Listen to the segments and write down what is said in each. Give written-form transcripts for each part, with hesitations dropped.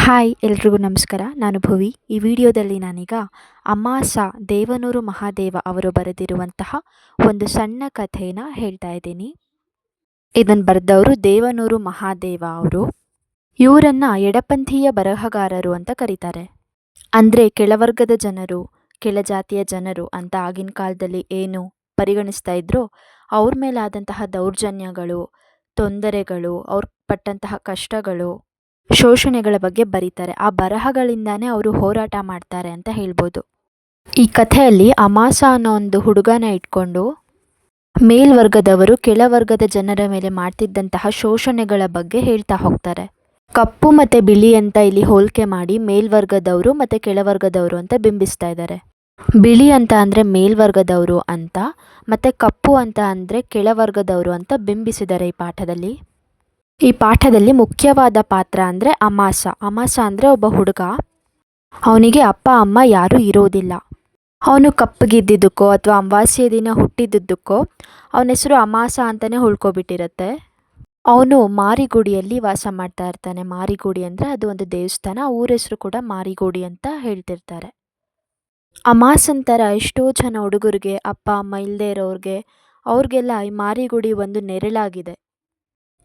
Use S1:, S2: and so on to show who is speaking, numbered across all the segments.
S1: Hi ಎಲ್ರಿಗೂ ನಮಸ್ಕಾರ. ನಾನು ಭುವಿ. ಈ ವಿಡಿಯೋದಲ್ಲಿ ನಾನೀಗ ಅಮಾಸ ದೇವನೂರು ಮಹಾದೇವ ಅವರು ಬರೆದಿರುವಂತಹ ಒಂದು ಸಣ್ಣ ಕಥೆನ ಹೇಳ್ತಾ ಇದ್ದೀನಿ. ಇದನ್ನು ಬರೆದವರು ದೇವನೂರು ಮಹಾದೇವ ಅವರು. ಇವರನ್ನು ಎಡಪಂಥೀಯ ಬರಹಗಾರರು ಅಂತ ಕರೀತಾರೆ. ಅಂದರೆ ಕೆಳವರ್ಗದ ಜನರು, ಕೆಳಜಾತಿಯ ಜನರು ಅಂತ ಆಗಿನ ಕಾಲದಲ್ಲಿ ಏನು ಪರಿಗಣಿಸ್ತಾ ಇದ್ರೋ ಅವ್ರ ಮೇಲಾದಂತಹ ದೌರ್ಜನ್ಯಗಳು, ತೊಂದರೆಗಳು, ಅವ್ರು ಪಟ್ಟಂತಹ ಕಷ್ಟಗಳು, ಶೋಷಣೆಗಳ ಬಗ್ಗೆ ಬರೀತಾರೆ. ಆ ಬರಹಗಳಿಂದಾನೇ ಅವರು ಹೋರಾಟ ಮಾಡ್ತಾರೆ ಅಂತ ಹೇಳ್ಬೋದು. ಈ ಕಥೆಯಲ್ಲಿ ಅಮಾಸ ಅನ್ನೋ ಒಂದು ಹುಡುಗನ ಇಟ್ಕೊಂಡು ಮೇಲ್ವರ್ಗದವರು ಕೆಳವರ್ಗದ ಜನರ ಮೇಲೆ ಮಾಡ್ತಿದ್ದಂತಹ ಶೋಷಣೆಗಳ ಬಗ್ಗೆ ಹೇಳ್ತಾ ಹೋಗ್ತಾರೆ. ಕಪ್ಪು ಮತ್ತು ಬಿಳಿ ಅಂತ ಇಲ್ಲಿ ಹೋಲಿಕೆ ಮಾಡಿ ಮೇಲ್ವರ್ಗದವರು ಮತ್ತು ಕೆಳವರ್ಗದವರು ಅಂತ ಬಿಂಬಿಸ್ತಾ ಇದ್ದಾರೆ. ಬಿಳಿ ಅಂತ ಅಂದರೆ ಮೇಲ್ವರ್ಗದವರು ಅಂತ, ಮತ್ತು ಕಪ್ಪು ಅಂತ ಅಂದರೆ ಕೆಳವರ್ಗದವರು ಅಂತ ಬಿಂಬಿಸಿದ್ದಾರೆ ಈ ಪಾಠದಲ್ಲಿ ಮುಖ್ಯವಾದ ಪಾತ್ರ ಅಂದರೆ ಅಮಾಸ. ಅಮಾಸ ಅಂದರೆ ಒಬ್ಬ ಹುಡುಗ. ಅವನಿಗೆ ಅಪ್ಪ ಅಮ್ಮ ಯಾರೂ ಇರೋದಿಲ್ಲ. ಅವನು ಕಪ್ಪಗಿದ್ದಿದ್ದಕ್ಕೋ ಅಥವಾ ಅಮಾವಾಸ್ಯೆ ದಿನ ಹುಟ್ಟಿದ್ದಕ್ಕೋ ಅವನ ಹೆಸರು ಅಮಾಸ ಅಂತಲೇ ಉಳ್ಕೊಬಿಟ್ಟಿರುತ್ತೆ. ಅವನು ಮಾರಿಗುಡಿಯಲ್ಲಿ ವಾಸ ಮಾಡ್ತಾ ಇರ್ತಾನೆ. ಮಾರಿಗುಡಿ ಅಂದರೆ ಅದು ಒಂದು ದೇವಸ್ಥಾನ. ಊರ ಹೆಸರು ಕೂಡ ಮಾರಿಗುಡಿ ಅಂತ ಹೇಳ್ತಿರ್ತಾರೆ. ಅಮಾಸನ ಥರ ಎಷ್ಟೋ ಜನ ಹುಡುಗರಿಗೆ ಅಪ್ಪ ಅಮ್ಮ ಇಲ್ಲದೆ ಇರೋರಿಗೆ ಅವ್ರಿಗೆಲ್ಲ ಈ ಮಾರಿಗುಡಿ ಒಂದು ನೆರಳಾಗಿದೆ.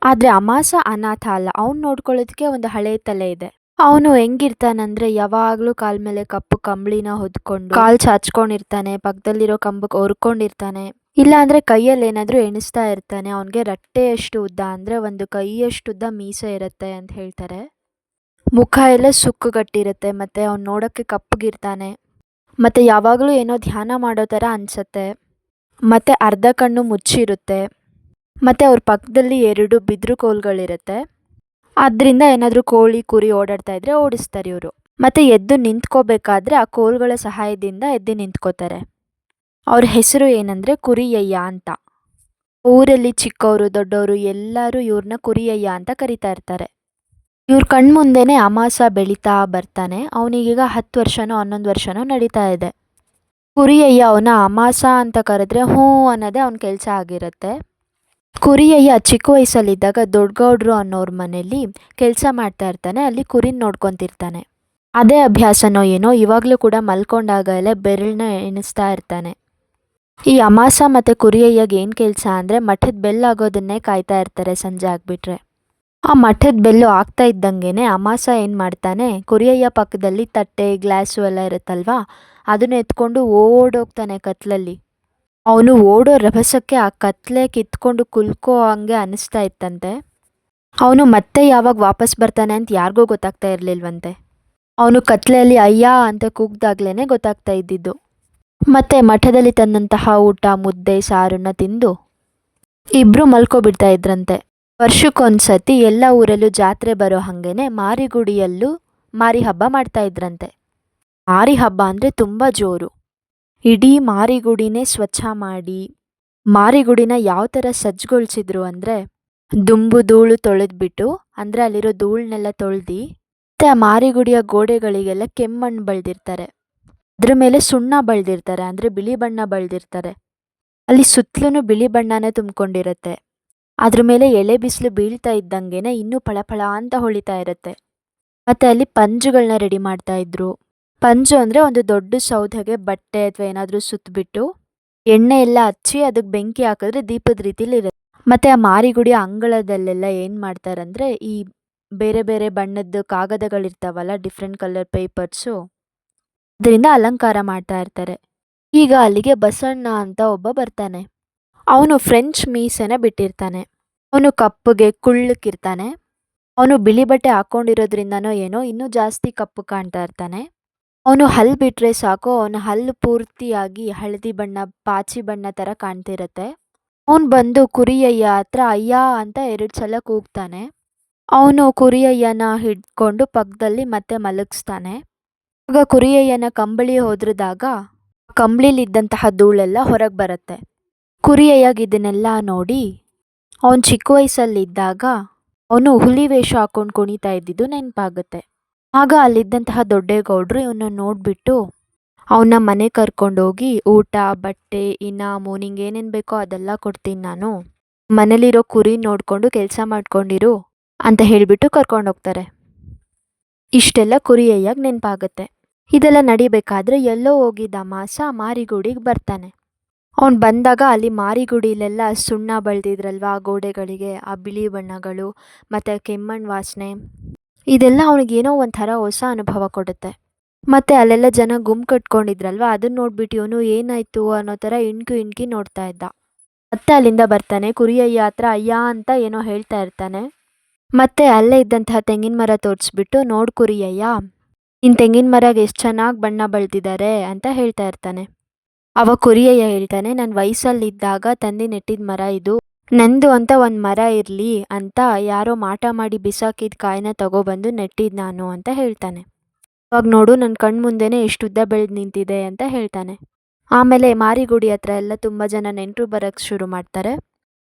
S1: ಆದರೆ ಅಮಾಸ ಅನಾಥ ಅಲ್ಲ. ಅವ್ನು ನೋಡ್ಕೊಳ್ಳೋದಕ್ಕೆ ಒಂದು ಹಳೆ ತಲೆ ಇದೆ. ಅವನು ಹೆಂಗಿರ್ತಾನಂದರೆ ಯಾವಾಗಲೂ ಕಾಲ ಮೇಲೆ ಕಪ್ಪು ಕಂಬಳಿನ ಹೊದ್ಕೊಂಡು ಕಾಲು ಚಾಚ್ಕೊಂಡಿರ್ತಾನೆ, ಪಕ್ಕದಲ್ಲಿರೋ ಕಂಬಕ್ಕೆ ಹೊರ್ಕೊಂಡಿರ್ತಾನೆ, ಇಲ್ಲಾಂದರೆ ಕೈಯಲ್ಲಿ ಏನಾದರೂ ಎಣಿಸ್ತಾ ಇರ್ತಾನೆ. ಅವನಿಗೆ ರಟ್ಟೆಯಷ್ಟು ಉದ್ದ ಅಂದರೆ ಒಂದು ಕೈಯಷ್ಟು ಉದ್ದ ಮೀಸೆ ಇರುತ್ತೆ ಅಂತ ಹೇಳ್ತಾರೆ. ಮುಖ ಎಲ್ಲ ಸುಕ್ಕುಗಟ್ಟಿರುತ್ತೆ, ಮತ್ತು ಅವ್ನು ನೋಡೋಕ್ಕೆ ಕಪ್ಪಗಿರ್ತಾನೆ, ಮತ್ತು ಯಾವಾಗಲೂ ಏನೋ ಧ್ಯಾನ ಮಾಡೋ ಥರ ಅನಿಸುತ್ತೆ, ಮತ್ತು ಅರ್ಧ ಕಣ್ಣು ಮುಚ್ಚಿರುತ್ತೆ, ಮತ್ತು ಅವ್ರ ಪಕ್ಕದಲ್ಲಿ 2 ಬಿದಿರು ಕೋಲುಗಳಿರುತ್ತೆ. ಅದರಿಂದ ಏನಾದರೂ ಕೋಳಿ ಕುರಿ ಓಡಾಡ್ತಾ ಇದ್ದರೆ ಓಡಿಸ್ತಾರೆ ಇವರು. ಮತ್ತು ಎದ್ದು ನಿಂತ್ಕೋಬೇಕಾದ್ರೆ ಆ ಕೋಲುಗಳ ಸಹಾಯದಿಂದ ಎದ್ದು ನಿಂತ್ಕೋತಾರೆ. ಅವ್ರ ಹೆಸರು ಏನಂದರೆ ಕುರಿಯಯ್ಯ ಅಂತ. ಊರಲ್ಲಿ ಚಿಕ್ಕವರು ದೊಡ್ಡವರು ಎಲ್ಲರೂ ಇವ್ರನ್ನ ಕುರಿಯಯ್ಯ ಅಂತ ಕರಿತಾ ಇರ್ತಾರೆ. ಇವ್ರ ಕಣ್ಮುಂದೆನೇ ಅಮಾಸ ಬೆಳೀತಾ ಬರ್ತಾನೆ. ಅವನಿಗೀಗ 10 ವರ್ಷನೋ 11 ವರ್ಷನೋ ನಡೀತಾ ಇದೆ. ಕುರಿಯಯ್ಯ ಅವನ ಅಮಾಸ ಅಂತ ಕರೆದ್ರೆ ಹ್ಞೂ ಅನ್ನೋದೇ ಅವನ ಕೆಲಸ ಆಗಿರುತ್ತೆ. ಕುರಿಯಯ್ಯ ಚಿಕ್ಕ ವಯಸ್ಸಲ್ಲಿದ್ದಾಗ ದೊಡ್ಡಗೌಡ್ರು ಅನ್ನೋರ ಮನೇಲಿ ಕೆಲಸ ಮಾಡ್ತಾ ಇರ್ತಾನೆ. ಅಲ್ಲಿ ಕುರಿನ ನೋಡ್ಕೊತಿರ್ತಾನೆ. ಅದೇ ಅಭ್ಯಾಸನೋ ಏನೋ ಇವಾಗಲೂ ಕೂಡ ಮಲ್ಕೊಂಡಾಗ ಎಲ್ಲ ಬೆರಳನ್ನ ಎಣಿಸ್ತಾ ಇರ್ತಾನೆ. ಈ ಅಮಾಸ ಮತ್ತು ಕುರಿಯಯ್ಯಗೆ ಏನು ಕೆಲಸ ಅಂದರೆ ಮಠದ ಬೆಲ್ ಆಗೋದನ್ನೇ ಕಾಯ್ತಾ ಇರ್ತಾರೆ ಸಂಜೆ ಆಗಿಬಿಟ್ರೆ. ಆ ಮಠದ ಬೆಲ್ಲು ಆಗ್ತಾ ಇದ್ದಂಗೆ ಅಮಾಸ ಏನು ಮಾಡ್ತಾನೆ, ಕುರಿಯಯ್ಯ ಪಕ್ಕದಲ್ಲಿ ತಟ್ಟೆ ಗ್ಲಾಸು ಎಲ್ಲ ಇರುತ್ತಲ್ವ, ಅದನ್ನ ಎತ್ಕೊಂಡು ಓಡೋಗ್ತಾನೆ ಕತ್ಲಲ್ಲಿ. ಅವನು ಓಡೋ ರಭಸಕ್ಕೆ ಆ ಕತ್ಲೆ ಕಿತ್ಕೊಂಡು ಕುಲ್ಕೋ ಹಂಗೆ ಅನ್ನಿಸ್ತಾ ಇತ್ತಂತೆ. ಅವನು ಮತ್ತೆ ಯಾವಾಗ ವಾಪಸ್ ಬರ್ತಾನೆ ಅಂತ ಯಾರಿಗೂ ಗೊತ್ತಾಗ್ತಾ ಇರಲಿಲ್ವಂತೆ. ಅವನು ಕತ್ಲೆಯಲ್ಲಿ ಅಯ್ಯ ಅಂತ ಕೂಗ್ದಾಗ್ಲೇ ಗೊತ್ತಾಗ್ತಾ ಇದ್ದಿದ್ದು. ಮತ್ತು ಮಠದಲ್ಲಿ ತಂದಂತಹ ಊಟ ಮುದ್ದೆ ಸಾರನ್ನ ತಿಂದು ಇಬ್ಬರು ಮಲ್ಕೊಬಿಡ್ತಾ ಇದ್ರಂತೆ. ವರ್ಷಕ್ಕೊಂದ್ಸತಿ ಎಲ್ಲ ಊರಲ್ಲೂ ಜಾತ್ರೆ ಬರೋ ಹಾಗೇನೆ ಮಾರಿಗುಡಿಯಲ್ಲೂ ಮಾರಿ ಹಬ್ಬ ಮಾಡ್ತಾ ಇದ್ರಂತೆ. ಮಾರಿ ಹಬ್ಬ ಅಂದರೆ ತುಂಬ ಜೋರು. ಇಡೀ ಮಾರಿಗುಡಿನೇ ಸ್ವಚ್ಛ ಮಾಡಿ ಮಾರಿಗುಡಿನ ಯಾವ ಥರ ಸಜ್ಜುಗೊಳಿಸಿದ್ರು ಅಂದರೆ ದುಂಬು ಧೂಳು ತೊಳೆದ್ಬಿಟ್ಟು, ಅಂದರೆ ಅಲ್ಲಿರೋ ಧೂಳನ್ನೆಲ್ಲ ತೊಳೆದು, ಮತ್ತು ಆ ಮಾರಿಗುಡಿಯ ಗೋಡೆಗಳಿಗೆಲ್ಲ ಕೆಮ್ಮಣ್ಣು ಬಳ್ದಿರ್ತಾರೆ, ಅದ್ರ ಮೇಲೆ ಸುಣ್ಣ ಬಳ್ದಿರ್ತಾರೆ, ಅಂದರೆ ಬಿಳಿ ಬಣ್ಣ ಬಳ್ದಿರ್ತಾರೆ. ಅಲ್ಲಿ ಸುತ್ತಲೂ ಬಿಳಿ ಬಣ್ಣನೇ ತುಂಬಿಕೊಂಡಿರುತ್ತೆ. ಅದ್ರ ಮೇಲೆ ಎಳೆ ಬಿಸಿಲು ಬೀಳ್ತಾ ಇದ್ದಂಗೆ ಇನ್ನೂ ಫಳಫಳ ಅಂತ ಹೊಳಿತಾ ಇರುತ್ತೆ. ಮತ್ತು ಅಲ್ಲಿ ಪಂಜುಗಳನ್ನ ರೆಡಿ ಮಾಡ್ತಾಯಿದ್ರು. ಪಂಜು ಅಂದರೆ ಒಂದು ದೊಡ್ಡ ಸೌದೆಗೆ ಬಟ್ಟೆ ಅಥವಾ ಏನಾದರೂ ಸುತ್ತಬಿಟ್ಟು ಎಣ್ಣೆ ಎಲ್ಲ ಹಚ್ಚಿ ಅದಕ್ಕೆ ಬೆಂಕಿ ಹಾಕಿದ್ರೆ ದೀಪದ ರೀತಿಲಿ ಇರುತ್ತೆ. ಮತ್ತು ಆ ಮಾರಿಗುಡಿಯ ಅಂಗಳದಲ್ಲೆಲ್ಲ ಏನು ಮಾಡ್ತಾರಂದರೆ ಈ ಬೇರೆ ಬೇರೆ ಬಣ್ಣದ ಕಾಗದಗಳಿರ್ತಾವಲ್ಲ, ಡಿಫ್ರೆಂಟ್ ಕಲರ್ ಪೇಪರ್ಸು, ಅದರಿಂದ ಅಲಂಕಾರ ಮಾಡ್ತಾ ಇರ್ತಾರೆ. ಈಗ ಅಲ್ಲಿಗೆ ಬಸಣ್ಣ ಅಂತ ಒಬ್ಬ ಬರ್ತಾನೆ. ಅವನು ಫ್ರೆಂಚ್ ಮೀಸೆನ ಬಿಟ್ಟಿರ್ತಾನೆ. ಅವನು ಕಪ್ಪಗೆ ಕುಳ್ಳಕ್ಕಿರ್ತಾನೆ. ಅವನು ಬಿಳಿ ಬಟ್ಟೆ ಹಾಕ್ಕೊಂಡಿರೋದ್ರಿಂದನೋ ಏನೋ ಇನ್ನೂ ಜಾಸ್ತಿ ಕಪ್ಪು ಕಾಣ್ತಾ ಇರ್ತಾನೆ. ಅವನು ಹಲ್ಲು ಬಿಟ್ಟರೆ ಸಾಕು, ಅವನ ಹಲ್ಲು ಪೂರ್ತಿಯಾಗಿ ಹಳದಿ ಬಣ್ಣ ಪಾಚಿ ಬಣ್ಣ ಥರ ಕಾಣ್ತಿರತ್ತೆ. ಅವನು ಬಂದು ಕುರಿಯಯ್ಯ ಹತ್ರ ಅಯ್ಯ ಅಂತ 2 ಸಲ ಕೂಗ್ತಾನೆ. ಅವನು ಕುರಿಯಯ್ಯನ ಹಿಡ್ಕೊಂಡು ಪಕ್ಕದಲ್ಲಿ ಮತ್ತೆ ಮಲಗಿಸ್ತಾನೆ. ಆಗ ಕುರಿಯಯ್ಯನ ಕಂಬಳಿ ಹೋದ್ರದಾಗ ಕಂಬಳಿಲಿದ್ದಂತಹ ಧೂಳೆಲ್ಲ ಹೊರಗೆ ಬರುತ್ತೆ. ಕುರಿಯಯ್ಯಗೆ ಇದನ್ನೆಲ್ಲ ನೋಡಿ ಅವನು ಚಿಕ್ಕ ವಯಸ್ಸಲ್ಲಿದ್ದಾಗ ಅವನು ಹುಲಿ ವೇಷ ಹಾಕ್ಕೊಂಡು ಕುಣಿತಾ ಇದ್ದಿದ್ದು ನೆನಪಾಗುತ್ತೆ. ಆಗ ಅಲ್ಲಿದ್ದಂತಹ ದೊಡ್ಡೇಗೌಡರು ಇವನ್ನ ನೋಡಿಬಿಟ್ಟು ಅವನ್ನ ಮನೆ ಕರ್ಕೊಂಡೋಗಿ ಊಟ ಬಟ್ಟೆ ಇನಾಮು ನಿಂಗೆ ಏನೇನು ಬೇಕೋ ಅದೆಲ್ಲ ಕೊಡ್ತೀನಿ ನಾನು, ಮನೇಲಿರೋ ಕುರಿ ನೋಡಿಕೊಂಡು ಕೆಲಸ ಮಾಡ್ಕೊಂಡಿರು ಅಂತ ಹೇಳಿಬಿಟ್ಟು ಕರ್ಕೊಂಡೋಗ್ತಾರೆ. ಇಷ್ಟೆಲ್ಲ ಕುರಿಯಯ್ಯಗೆ ನೆನಪಾಗುತ್ತೆ. ಇದೆಲ್ಲ ನಡಿಬೇಕಾದ್ರೆ ಎಲ್ಲೋ ಹೋಗಿದ್ದ ಅಮಾಸ ಮಾರಿಗುಡಿಗೆ ಬರ್ತಾನೆ. ಅವ್ನು ಬಂದಾಗ ಅಲ್ಲಿ ಮಾರಿಗುಡಿಲೆಲ್ಲ ಸುಣ್ಣ ಬಳ್ದಿದ್ರಲ್ವ ಆ ಗೋಡೆಗಳಿಗೆ, ಆ ಬಿಳಿ ಬಣ್ಣಗಳು ಮತ್ತು ಕೆಮ್ಮಣ್ಣು ವಾಸನೆ, ಇದೆಲ್ಲ ಅವನಿಗೇನೋ ಒಂಥರ ಹೊಸ ಅನುಭವ ಕೊಡುತ್ತೆ. ಮತ್ತು ಅಲ್ಲೆಲ್ಲ ಜನ ಗುಂಪು ಕಟ್ಕೊಂಡಿದ್ರಲ್ವ, ಅದನ್ನ ನೋಡ್ಬಿಟ್ಟು ಇವನು ಏನಾಯಿತು ಅನ್ನೋ ಥರ ಇಣ್ಕಿ ನೋಡ್ತಾ ಇದ್ದ. ಮತ್ತೆ ಅಲ್ಲಿಂದ ಬರ್ತಾನೆ, ಕುರಿಯಯ್ಯ ಹತ್ರ ಅಯ್ಯ ಅಂತ ಏನೋ ಹೇಳ್ತಾ ಇರ್ತಾನೆ. ಮತ್ತೆ ಅಲ್ಲೇ ಇದ್ದಂತಹ ತೆಂಗಿನ ಮರ ತೋರಿಸ್ಬಿಟ್ಟು, ನೋಡು ಕುರಿಯಯ್ಯ, ನಿನ್ನ ತೆಂಗಿನ ಮರಗೆ ಎಷ್ಟು ಚೆನ್ನಾಗಿ ಬಣ್ಣ ಬಳ್ದಿದ್ದಾರೆ ಅಂತ ಹೇಳ್ತಾ ಇರ್ತಾನೆ. ಅವ ಕುರಿಯಯ್ಯ ಹೇಳ್ತಾನೆ, ನನ್ನ ವಯಸ್ಸಲ್ಲಿದ್ದಾಗ ತಂದು ನೆಟ್ಟಿದ ಮರ ಇದು, ನಂದು ಅಂತ ಒಂದು ಮರ ಇರಲಿ ಅಂತ ಯಾರೋ ಮಾಟ ಮಾಡಿ ಬಿಸಾಕಿದ ಕಾಯಿನ ತಗೊಬಂದು ನೆಟ್ಟಿದ್ದು ನಾನು ಅಂತ ಹೇಳ್ತಾನೆ. ಅವಾಗ ನೋಡು ನನ್ನ ಕಣ್ಣು ಮುಂದೆನೇ ಎಷ್ಟು ಉದ್ದ ಬೆಳೆದು ನಿಂತಿದೆ ಅಂತ ಹೇಳ್ತಾನೆ. ಆಮೇಲೆ ಮಾರಿಗುಡಿ ಹತ್ರ ಎಲ್ಲ ತುಂಬ ಜನ ನೆಂಟರು ಬರೋಕ್ಕೆ ಶುರು ಮಾಡ್ತಾರೆ.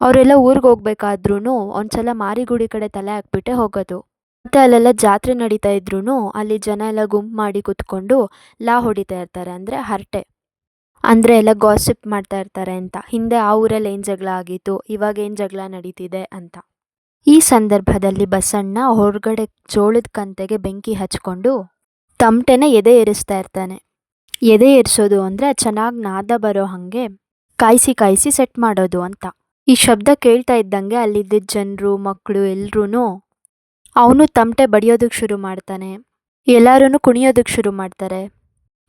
S1: ಅವರೆಲ್ಲ ಊರಿಗೆ ಹೋಗ್ಬೇಕಾದ್ರೂ ಒಂದ್ಸಲ ಮಾರಿಗುಡಿ ಕಡೆ ತಲೆ ಹಾಕ್ಬಿಟ್ಟೆ ಹೋಗೋದು. ಮತ್ತು ಅಲ್ಲೆಲ್ಲ ಜಾತ್ರೆ ನಡೀತಾ ಇದ್ರೂ ಅಲ್ಲಿ ಜನ ಎಲ್ಲ ಗುಂಪು ಮಾಡಿ ಕೂತ್ಕೊಂಡು ಲಾ ಹೊಡಿತಾ ಇರ್ತಾರೆ, ಅಂದರೆ ಹರಟೆ, ಅಂದರೆ ಎಲ್ಲ ಗಾಸಿಪ್ ಮಾಡ್ತಾ ಇರ್ತಾರೆ ಅಂತ. ಹಿಂದೆ ಆ ಊರಲ್ಲಿ ಏನು ಜಗಳ ಆಗಿತ್ತು, ಇವಾಗ ಏನು ಜಗಳ ನಡೀತಿದೆ ಅಂತ. ಈ ಸಂದರ್ಭದಲ್ಲಿ ಬಸಣ್ಣ ಹೊರಗಡೆ ಜೋಳದ ಕಂತೆಗೆ ಬೆಂಕಿ ಹಚ್ಕೊಂಡು ತಮಟೆನ ಎದೆ ಏರಿಸ್ತಾ ಇರ್ತಾನೆ. ಎದೆ ಏರಿಸೋದು ಅಂದರೆ ಚೆನ್ನಾಗಿ ನಾದ ಬರೋ ಹಾಗೆ ಕಾಯಿಸಿ ಸೆಟ್ ಮಾಡೋದು ಅಂತ. ಈ ಶಬ್ದ ಕೇಳ್ತಾ ಇದ್ದಂಗೆ ಅಲ್ಲಿದ್ದ ಜನರು, ಮಕ್ಕಳು ಎಲ್ರೂ ಅವನು ತಮಟೆ ಬಡಿಯೋದಕ್ಕೆ ಶುರು ಮಾಡ್ತಾನೆ. ಎಲ್ಲರೂ ಕುಣಿಯೋದಕ್ಕೆ ಶುರು ಮಾಡ್ತಾರೆ.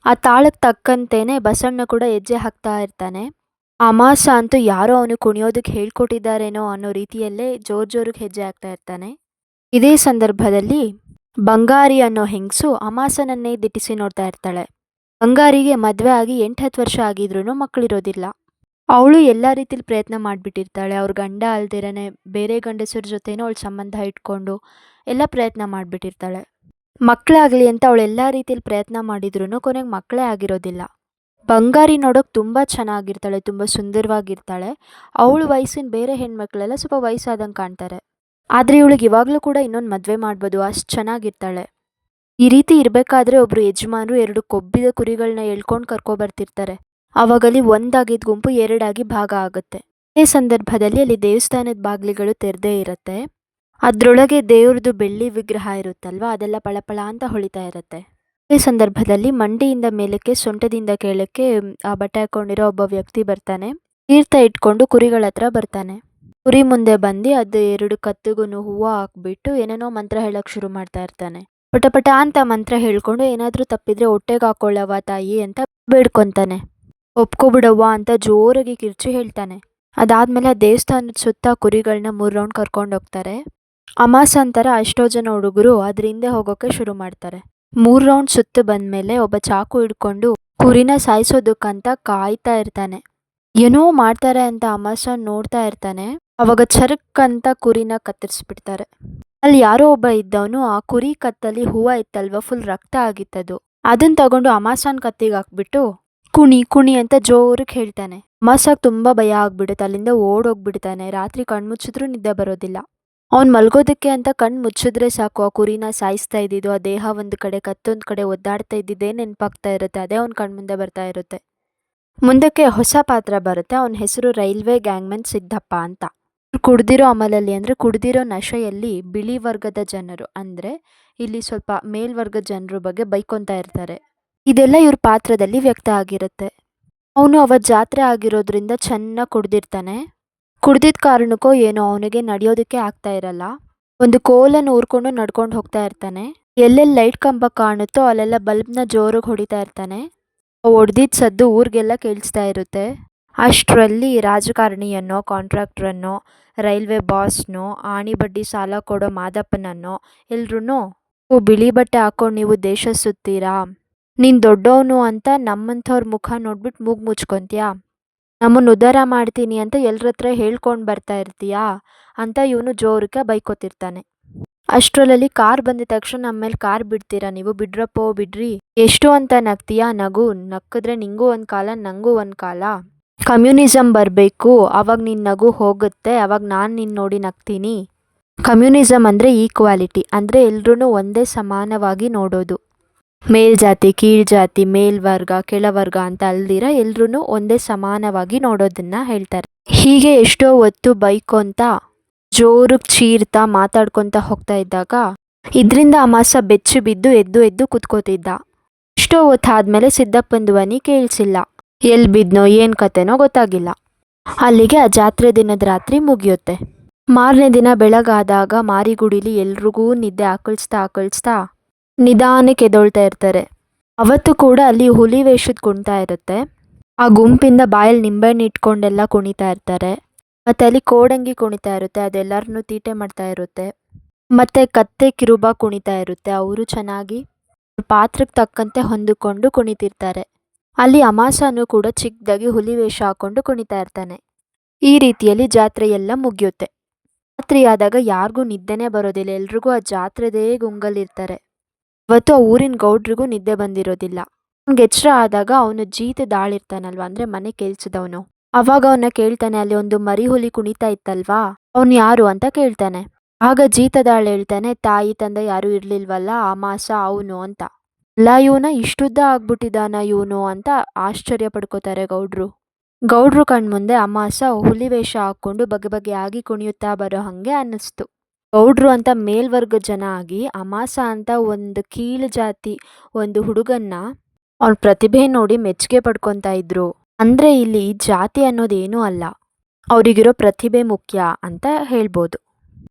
S1: ಆ ತಾಳಕ್ಕೆ ತಕ್ಕಂತೆಯೇ ಬಸಣ್ಣ ಕೂಡ ಹೆಜ್ಜೆ ಹಾಕ್ತಾ ಇರ್ತಾನೆ. ಅಮಾಸ ಅಂತೂ ಯಾರೋ ಅವನು ಕುಣಿಯೋದಕ್ಕೆ ಹೇಳ್ಕೊಟ್ಟಿದ್ದಾರೇನೋ ಅನ್ನೋ ರೀತಿಯಲ್ಲೇ ಜೋರಿಗೆ ಹೆಜ್ಜೆ ಹಾಕ್ತಾ ಇರ್ತಾನೆ. ಇದೇ ಸಂದರ್ಭದಲ್ಲಿ ಬಂಗಾರಿ ಅನ್ನೋ ಹೆಂಗಸು ಅಮಾಸನನ್ನೇ ದಿಟ್ಟಿಸಿ ನೋಡ್ತಾ ಇರ್ತಾಳೆ. ಬಂಗಾರಿಗೆ ಮದುವೆ ಆಗಿ 8-10 ವರ್ಷ ಆಗಿದ್ರೂ ಮಕ್ಕಳಿರೋದಿಲ್ಲ. ಅವಳು ಎಲ್ಲ ರೀತಿಲಿ ಪ್ರಯತ್ನ ಮಾಡಿಬಿಟ್ಟಿರ್ತಾಳೆ. ಅವ್ರ ಗಂಡ ಅಲ್ದಿರನೇ ಬೇರೆ ಗಂಡಸರ ಜೊತೆನೂ ಅವಳು ಸಂಬಂಧ ಇಟ್ಕೊಂಡು ಎಲ್ಲ ಪ್ರಯತ್ನ ಮಾಡಿಬಿಟ್ಟಿರ್ತಾಳೆ. ಮಕ್ಕಳಾಗಲಿ ಅಂತ ಅವಳೆಲ್ಲ ರೀತಿಲಿ ಪ್ರಯತ್ನ ಮಾಡಿದ್ರೂ ಕೊನೆಗೆ ಮಕ್ಕಳೇ ಆಗಿರೋದಿಲ್ಲ. ಬಂಗಾರಿ ನೋಡೋಕೆ ತುಂಬ ಚೆನ್ನಾಗಿರ್ತಾಳೆ, ತುಂಬ ಸುಂದರವಾಗಿರ್ತಾಳೆ. ಅವಳ ವಯಸ್ಸಿನ ಬೇರೆ ಹೆಣ್ಮಕ್ಳೆಲ್ಲ ಸ್ವಲ್ಪ ವಯಸ್ಸಾದಂಗೆ ಕಾಣ್ತಾರೆ. ಆದರೆ ಇವಳಿಗೆ ಇವಾಗಲೂ ಕೂಡ ಇನ್ನೊಂದು ಮದುವೆ ಮಾಡ್ಬೋದು, ಅಷ್ಟು ಚೆನ್ನಾಗಿರ್ತಾಳೆ. ಈ ರೀತಿ ಇರಬೇಕಾದ್ರೆ ಒಬ್ಬರು ಯಜಮಾನರು 2 ಕೊಬ್ಬಿದ ಕುರಿಗಳನ್ನ ಎಳ್ಕೊಂಡು ಕರ್ಕೊಬರ್ತಿರ್ತಾರೆ. ಅವಾಗಲ್ಲಿ ಒಂದಾಗಿದ್ದ ಗುಂಪು 2 ಭಾಗ ಆಗುತ್ತೆ. ಇದೇ ಸಂದರ್ಭದಲ್ಲಿ ಅಲ್ಲಿ ದೇವಸ್ಥಾನದ ಬಾಗಿಲುಗಳು ತೆರೆದೇ ಇರುತ್ತೆ. ಅದರೊಳಗೆ ದೇವ್ರದ್ದು ಬೆಳ್ಳಿ ವಿಗ್ರಹ ಇರುತ್ತಲ್ವ, ಅದೆಲ್ಲ ಪಳಪಳ ಅಂತ ಹೊಳಿತಾ ಇರುತ್ತೆ. ಇದೇ ಸಂದರ್ಭದಲ್ಲಿ ಮಂಡಿಯಿಂದ ಮೇಲಕ್ಕೆ ಸೊಂಟದಿಂದ ಕೆಳಕ್ಕೆ ಆ ಬಟ್ಟೆ ಹಾಕೊಂಡಿರೋ ಒಬ್ಬ ವ್ಯಕ್ತಿ ಬರ್ತಾನೆ. ತೀರ್ಥ ಇಟ್ಕೊಂಡು ಕುರಿಗಳ ಹತ್ರ ಬರ್ತಾನೆ. ಕುರಿ ಮುಂದೆ ಬಂದು ಅದು 2 ಕತ್ತಿಗೂ ಹೂವು ಹಾಕ್ಬಿಟ್ಟು ಏನೇನೋ ಮಂತ್ರ ಹೇಳೋಕ್ಕೆ ಶುರು ಮಾಡ್ತಾ ಇರ್ತಾನೆ. ಪಟ ಅಂತ ಮಂತ್ರ ಹೇಳ್ಕೊಂಡು ಏನಾದರೂ ತಪ್ಪಿದ್ರೆ ಹೊಟ್ಟೆಗೆ ಹಾಕೊಳ್ಳವ ತಾಯಿ ಅಂತ ಬೇಡ್ಕೊತಾನೆ. ಒಪ್ಕೊಬಿಡವ್ವ ಅಂತ ಜೋರಾಗಿ ಕಿರ್ಚಿ ಹೇಳ್ತಾನೆ. ಅದಾದಮೇಲೆ ಆ ದೇವಸ್ಥಾನದ ಸುತ್ತ ಕುರಿಗಳನ್ನ 3 ರೌಂಡ್ ಕರ್ಕೊಂಡು ಹೋಗ್ತಾರೆ. ಅಮಾಸ ಅಂತರ ಎಷ್ಟೋ ಜನ ಹುಡುಗರು ಅದ್ರ ಹಿಂದೆ ಹೋಗೋಕ್ಕೆ ಶುರು ಮಾಡ್ತಾರೆ. 3 ರೌಂಡ್ ಸುತ್ತು ಬಂದಮೇಲೆ ಒಬ್ಬ ಚಾಕು ಹಿಡ್ಕೊಂಡು ಕುರಿನ ಸಾಯಿಸೋದಕ್ಕಂತ ಕಾಯ್ತಾ ಇರ್ತಾನೆ. ಏನೋ ಮಾಡ್ತಾರೆ ಅಂತ ಅಮಾಸ ನೋಡ್ತಾ ಇರ್ತಾನೆ. ಅವಾಗ ಚರಕ್ ಅಂತ ಕುರಿನ ಕತ್ತರಿಸ್ಬಿಡ್ತಾರೆ. ಅಲ್ಲಿ ಯಾರೋ ಒಬ್ಬ ಇದ್ದವನು ಆ ಕುರಿ ಕತ್ತಲ್ಲಿ ಹೂವು ಇತ್ತಲ್ವ, ಫುಲ್ ರಕ್ತ ಆಗಿತ್ತದು. ಅದನ್ನ ತಗೊಂಡು ಅಮಾಸನ್ ಕತ್ತಿಗೆ ಹಾಕ್ಬಿಟ್ಟು ಕುಣಿ ಅಂತ ಜೋರಿಗೆ ಹೇಳ್ತಾನೆ. ಅಮಾಸಕ್ಕೆ ತುಂಬ ಭಯ ಆಗ್ಬಿಡುತ್ತೆ. ಅಲ್ಲಿಂದ ಓಡೋಗ್ಬಿಡ್ತಾನೆ. ರಾತ್ರಿ ಕಣ್ಮುಚ್ಚಿದ್ರೂ ನಿದ್ದೆ ಬರೋದಿಲ್ಲ. ಅವ್ನು ಮಲ್ಗೋದಕ್ಕೆ ಅಂತ ಕಣ್ಣು ಮುಚ್ಚಿದ್ರೆ ಸಾಕು, ಆ ಕುರಿನ ಸಾಯಿಸ್ತಾ ಇದ್ದಿದ್ದು, ಆ ದೇಹ ಒಂದು ಕಡೆ ಕತ್ತೊಂದು ಕಡೆ ಒದ್ದಾಡ್ತಾ ಇದ್ದಿದ್ದೇ ನೆನಪಾಗ್ತಾ ಇರುತ್ತೆ. ಅದೇ ಅವ್ನ ಕಣ್ಮುಂದೆ ಬರ್ತಾ ಇರುತ್ತೆ. ಮುಂದಕ್ಕೆ ಹೊಸ ಪಾತ್ರ ಬರುತ್ತೆ. ಅವನ ಹೆಸರು ರೈಲ್ವೆ ಗ್ಯಾಂಗ್ಮನ್ ಸಿದ್ದಪ್ಪ ಅಂತ. ಕುಡ್ದಿರೋ ಅಮಲಲ್ಲಿ ಅಂದರೆ ಕುಡ್ದಿರೋ ನಶೆಯಲ್ಲಿ ಬಿಳಿ ವರ್ಗದ ಜನರು, ಅಂದರೆ ಇಲ್ಲಿ ಸ್ವಲ್ಪ ಮೇಲ್ವರ್ಗದ ಜನರ ಬಗ್ಗೆ ಬೈಕೊತಾ ಇರ್ತಾರೆ. ಇದೆಲ್ಲ ಇವ್ರ ಪಾತ್ರದಲ್ಲಿ ವ್ಯಕ್ತ ಆಗಿರುತ್ತೆ. ಅವನು ಅವತ್ತು ಜಾತ್ರೆ ಆಗಿರೋದ್ರಿಂದ ಚೆನ್ನಾಗಿ ಕುಡ್ದಿರ್ತಾನೆ. ಕುಡ್ದಿದ್ದ ಕಾರಣಕ್ಕೋ ಏನೋ ಅವನಿಗೆ ನಡೆಯೋದಕ್ಕೆ ಆಗ್ತಾ ಇರಲ್ಲ. ಒಂದು ಕೋಲನ್ನು ಊರ್ಕೊಂಡು ನಡ್ಕೊಂಡು ಹೋಗ್ತಾ ಇರ್ತಾನೆ. ಎಲ್ಲೆಲ್ಲಿ ಲೈಟ್ ಕಂಬ ಕಾಣುತ್ತೋ ಅಲ್ಲೆಲ್ಲ ಬಲ್ಬ್ನ ಜೋರಾಗಿ ಹೊಡಿತಾ ಇರ್ತಾನೆ. ಹೊಡೆದಿದ್ದ ಸದ್ದು ಊರಿಗೆಲ್ಲ ಕೇಳಿಸ್ತಾ ಇರುತ್ತೆ. ಅಷ್ಟರಲ್ಲಿ ರಾಜಕಾರಣಿಯನ್ನೋ, ಕಾಂಟ್ರಾಕ್ಟ್ರನ್ನೋ, ರೈಲ್ವೆ ಬಾಸ್ನೋ, ಆಣಿ ಬಡ್ಡಿ ಸಾಲ ಕೊಡೋ ಮಾದಪ್ಪನನ್ನೋ ಎಲ್ರೂ ಬಿಳಿ ಬಟ್ಟೆ ಹಾಕೊಂಡು ನೀವು ದೇಶ ಸುತ್ತೀರಾ, ನೀನು ದೊಡ್ಡವನು ಅಂತ ನಮ್ಮಂಥವ್ರ ಮುಖ ನೋಡ್ಬಿಟ್ಟು ಮೂಗು ಮುಚ್ಕೊತೀಯಾ, ನಮ್ಮನ್ನು ಉದ್ಧಾರ ಮಾಡ್ತೀನಿ ಅಂತ ಎಲ್ಲರ ಹತ್ರ ಹೇಳ್ಕೊಂಡು ಬರ್ತಾ ಇರ್ತೀಯಾ ಅಂತ ಇವನು ಜೋರಕ್ಕೆ ಬೈಕೋತಿರ್ತಾನೆ. ಅಷ್ಟರಲ್ಲಿ ಕಾರ್ ಬಂದಿದ ತಕ್ಷಣ ನಮ್ಮ ಮೇಲೆ ಕಾರ್ ಬಿಡ್ತೀರಾ ನೀವು, ಬಿಡ್ರಪ್ಪೋ ಬಿಡ್ರಿ, ಎಷ್ಟು ಅಂತ ನಗ್ತೀಯಾ, ನಗು, ನಕ್ಕಿದ್ರೆ ನಿಂಗೂ ಒಂದು ಕಾಲ ನನಗೂ ಒಂದು ಕಾಲ, ಕಮ್ಯುನಿಸಮ್ ಬರಬೇಕು, ಅವಾಗ ನಿನ್ನ ನಗು ಹೋಗುತ್ತೆ, ಅವಾಗ ನಾನು ನಿನ್ನ ನೋಡಿ ನಗ್ತೀನಿ. ಕಮ್ಯುನಿಸಮ್ ಅಂದರೆ ಈಕ್ವಾಲಿಟಿ, ಅಂದರೆ ಎಲ್ರೂ ಒಂದೇ ಸಮಾನವಾಗಿ ನೋಡೋದು, ಮೇಲ್ಜಾತಿ ಕೀಳ್ಜಾತಿ, ಮೇಲ್ವರ್ಗ ಕೆಳವರ್ಗ ಅಂತ ಅಲ್ದಿರ ಎಲ್ರೂ ಒಂದೇ ಸಮಾನವಾಗಿ ನೋಡೋದನ್ನ ಹೇಳ್ತಾರೆ. ಹೀಗೆ ಎಷ್ಟೋ ಹೊತ್ತು ಬೈಕೊಂತ ಜೋರಿಗೆ ಚೀರ್ತಾ ಮಾತಾಡ್ಕೊತ ಹೋಗ್ತಾ ಇದ್ದಾಗ ಇದರಿಂದ ಅಮಾಸ ಬೆಚ್ಚಿ ಬಿದ್ದು ಎದ್ದು ಎದ್ದು ಕುತ್ಕೋತಿದ್ದ. ಎಷ್ಟೋ ಹೊತ್ತಾದ್ಮೇಲೆ ಸಿದ್ದಪ್ಪನ ಧ್ವನಿ ಕೇಳಿಸಿಲ್ಲ. ಎಲ್ಲಿ ಬಿದ್ನೋ ಏನು ಕತೆನೋ ಗೊತ್ತಾಗಿಲ್ಲ. ಅಲ್ಲಿಗೆ ಆ ಜಾತ್ರೆ ದಿನದ ರಾತ್ರಿ ಮುಗಿಯುತ್ತೆ. ಮಾರನೇ ದಿನ ಬೆಳಗಾದಾಗ ಮಾರಿಗುಡಿಲಿ ಎಲ್ರಿಗೂ ನಿದ್ದೆ ಆಕಳಿಸ್ತಾ ನಿಧಾನಕ್ಕೆ ಎದ್ದೊಳ್ತಾ ಇರ್ತಾರೆ. ಅವತ್ತು ಕೂಡ ಅಲ್ಲಿ ಹುಲಿ ವೇಷದ ಕುಣಿತ ಇರುತ್ತೆ. ಆ ಗುಂಪಿಂದ ಬಾಯಲ್ಲಿ ನಿಂಬೆಹಣ್ಣು ಇಟ್ಕೊಂಡೆಲ್ಲ ಕುಣಿತಾ ಇರ್ತಾರೆ. ಮತ್ತು ಅಲ್ಲಿ ಕೋಡಂಗಿ ಕುಣಿತಾ ಇರುತ್ತೆ, ಅದೆಲ್ಲರನ್ನೂ ತೀಟೆ ಮಾಡ್ತಾ ಇರುತ್ತೆ. ಮತ್ತು ಕತ್ತೆ ಕಿರುಬ ಕುಣಿತಾ ಇರುತ್ತೆ. ಅವರು ಚೆನ್ನಾಗಿ ಪಾತ್ರಕ್ಕೆ ತಕ್ಕಂತೆ ಹೊಂದಿಕೊಂಡು ಕುಣಿತಿರ್ತಾರೆ. ಅಲ್ಲಿ ಅಮಾಸನೂ ಕೂಡ ಚಿಕ್ಕದಾಗಿ ಹುಲಿ ವೇಷ ಹಾಕ್ಕೊಂಡು ಕುಣಿತಾ ಇರ್ತಾನೆ. ಈ ರೀತಿಯಲ್ಲಿ ಜಾತ್ರೆ ಎಲ್ಲ ಮುಗಿಯುತ್ತೆ. ರಾತ್ರಿ ಆದಾಗ ಯಾರಿಗೂ ನಿದ್ದೆನೇ ಬರೋದಿಲ್ಲ. ಎಲ್ರಿಗೂ ಆ ಜಾತ್ರೆದೇ ಗುಂಗಲ್ಲಿರ್ತಾರೆ. ಅವತ್ತು ಆ ಊರಿನ ಗೌಡ್ರಿಗೂ ನಿದ್ದೆ ಬಂದಿರೋದಿಲ್ಲ. ಅವ್ನಿಗೆ ಎಚ್ಚರ ಆದಾಗ ಅವನು ಜೀತದಾಳಿರ್ತಾನಲ್ವ, ಅಂದರೆ ಮನೆ ಕೆಲ್ಸದವನು, ಅವಾಗ ಅವನ್ನ ಕೇಳ್ತಾನೆ, ಅಲ್ಲಿ ಒಂದು ಮರಿ ಹುಲಿ ಕುಣಿತಾ ಇತ್ತಲ್ವಾ, ಅವನು ಯಾರು ಅಂತ ಕೇಳ್ತಾನೆ. ಆಗ ಜೀತದಾಳು ಹೇಳ್ತಾನೆ, ತಾಯಿ ತಂದೆ ಯಾರೂ ಇರಲಿಲ್ವಲ್ಲ, ಅಮಾಸ ಅವನು ಅಂತ. ಅಲ್ಲ, ಇವನ ಇಷ್ಟುದ್ದ ಆಗ್ಬಿಟ್ಟಿದ್ದಾನ ಇವನು ಅಂತ ಆಶ್ಚರ್ಯ ಪಡ್ಕೋತಾರೆ ಗೌಡ್ರು. ಗೌಡ್ರು ಕಣ್ಮುಂದೆ ಅಮಾಸ ಹುಲಿ ವೇಷ ಹಾಕ್ಕೊಂಡು ಬಗೆ ಕುಣಿಯುತ್ತಾ ಬರೋ ಹಾಗೆ ಅನ್ನಿಸ್ತು. ಗೌಡ್ರು ಅಂತ ಮೇಲ್ವರ್ಗ ಜನ ಆಗಿ ಅಮಾಸ ಅಂತ ಒಂದು ಕೀಳು ಜಾತಿ ಒಂದು ಹುಡುಗನ್ನ ಅವ್ನ ಪ್ರತಿಭೆ ನೋಡಿ ಮೆಚ್ಚುಗೆ ಪಡ್ಕೊತಾ ಇದ್ರು. ಅಂದರೆ ಇಲ್ಲಿ ಜಾತಿ ಅನ್ನೋದೇನೂ ಅಲ್ಲ, ಅವರಿಗಿರೋ ಪ್ರತಿಭೆ ಮುಖ್ಯ ಅಂತ ಹೇಳ್ಬೋದು.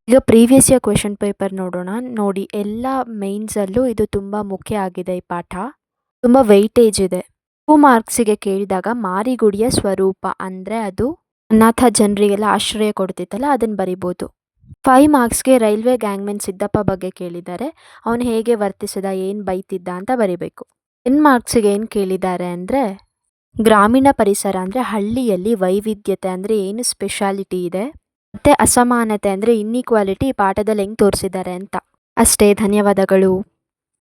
S1: ಈಗ ಪ್ರೀವಿಯಸ್ ಇಯರ್ ಕ್ವೆಶನ್ ಪೇಪರ್ ನೋಡೋಣ. ನೋಡಿ, ಎಲ್ಲ ಮೇನ್ಸಲ್ಲೂ ಇದು ತುಂಬ ಮುಖ್ಯ ಆಗಿದೆ. ಈ ಪಾಠ ತುಂಬ ವೆಯ್ಟೇಜ್ ಇದೆ. 2 ಮಾರ್ಕ್ಸಿಗೆ ಕೇಳಿದಾಗ ಮಾರಿಗುಡಿಯ ಸ್ವರೂಪ ಅಂದರೆ ಅದು ಅನಾಥ ಜನರಿಗೆಲ್ಲ ಆಶ್ರಯ ಕೊಡ್ತಿತ್ತಲ್ಲ, ಅದನ್ನು ಬರಿಬೋದು. 5 ಮಾರ್ಕ್ಸ್ಗೆ ರೈಲ್ವೆ ಗ್ಯಾಂಗ್ಮನ್ ಸಿದ್ದಪ್ಪ ಬಗ್ಗೆ ಕೇಳಿದ್ದಾರೆ. ಅವನು ಹೇಗೆ ವರ್ತಿಸಿದ, ಏನು ಬೈತಿದ್ದ ಅಂತ ಬರಿಬೇಕು. 10 ಮಾರ್ಕ್ಸಿಗೆ ಏನು ಕೇಳಿದ್ದಾರೆ ಅಂದರೆ ಗ್ರಾಮೀಣ ಪರಿಸರ ಅಂದರೆ ಹಳ್ಳಿಯಲ್ಲಿ ವೈವಿಧ್ಯತೆ ಅಂದರೆ ಏನು ಸ್ಪೆಷಾಲಿಟಿ ಇದೆ, ಮತ್ತು ಅಸಮಾನತೆ ಅಂದರೆ ಇನ್ಇಕ್ವಾಲಿಟಿ ಈ ಪಾಠದಲ್ಲಿ ಹೆಂಗೆ ತೋರಿಸಿದ್ದಾರೆ ಅಂತ. ಅಷ್ಟೇ, ಧನ್ಯವಾದಗಳು.